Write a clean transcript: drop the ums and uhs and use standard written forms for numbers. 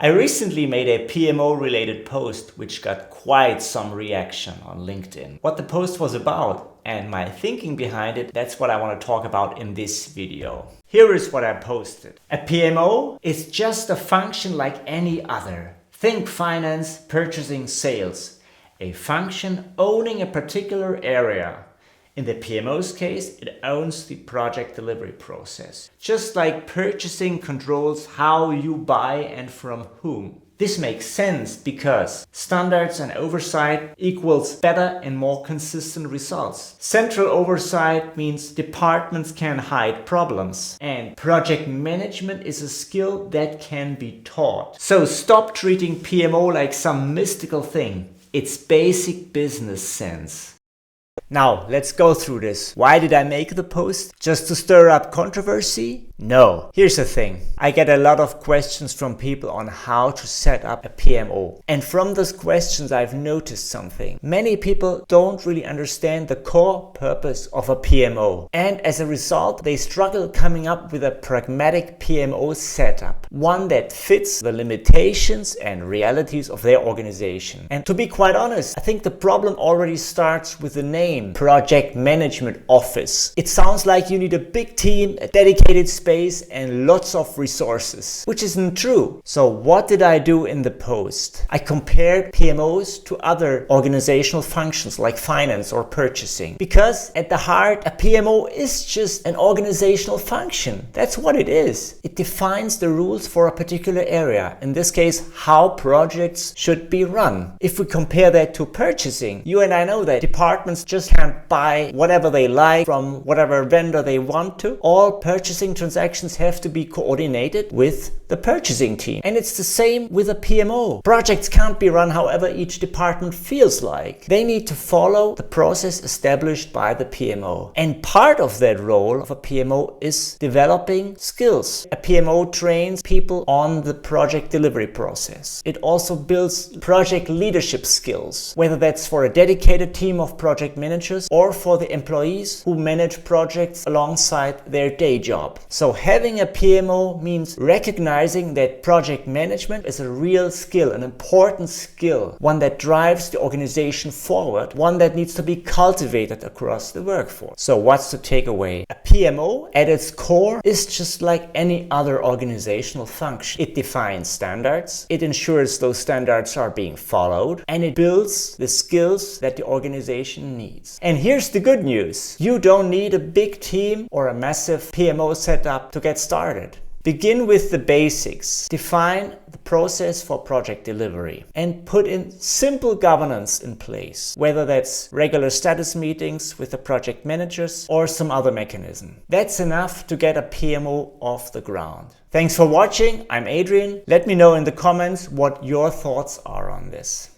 I recently made a PMO related post which got quite some reaction on LinkedIn. What the post was about and my thinking behind it, that's what I want to talk about in this video. Here is what I posted. A PMO is just a function like any other. Think finance, purchasing, sales. A function owning a particular area. In the PMO's case, it owns the project delivery process. Just like purchasing controls how you buy and from whom. This makes sense because standards and oversight equals better and more consistent results. Central oversight means departments can hide problems. And project management is a skill that can be taught. So stop treating PMO like some mystical thing. It's basic business sense. Now, let's go through this. Why did I make the post? Just to stir up controversy? No. Here's the thing. I get a lot of questions from people on how to set up a PMO. And from those questions, I've noticed something. Many people don't really understand the core purpose of a PMO. And as a result, they struggle coming up with a pragmatic PMO setup. One that fits the limitations and realities of their organization. And to be quite honest, I think the problem already starts with the name. Project Management Office. It sounds like you need a big team, a dedicated space and lots of resources, which isn't true. So what did I do in the post? I compared PMOs to other organizational functions like finance or purchasing. Because at the heart, a PMO is just an organizational function. That's what it is. It defines the rules for a particular area. In this case, how projects should be run. If we compare that to purchasing, you and I know that departments just can't buy whatever they like from whatever vendor they want to. All purchasing transactions have to be coordinated with the purchasing team. And it's the same with a PMO. Projects can't be run however each department feels like. They need to follow the process established by the PMO. And part of that role of a PMO is developing skills. A PMO trains people on the project delivery process. It also builds project leadership skills, whether that's for a dedicated team of project managers or for the employees who manage projects alongside their day job. So having a PMO means recognizing that project management is a real skill, an important skill, one that drives the organization forward, one that needs to be cultivated across the workforce. So what's the takeaway? A PMO at its core is just like any other organizational function. It defines standards, it ensures those standards are being followed, and it builds the skills that the organization needs. And here's the good news. You don't need a big team or a massive PMO setup to get started. Begin with the basics. Define the process for project delivery and put in simple governance in place, whether that's regular status meetings with the project managers or some other mechanism. That's enough to get a PMO off the ground. Thanks for watching. I'm Adrian. Let me know in the comments what your thoughts are on this.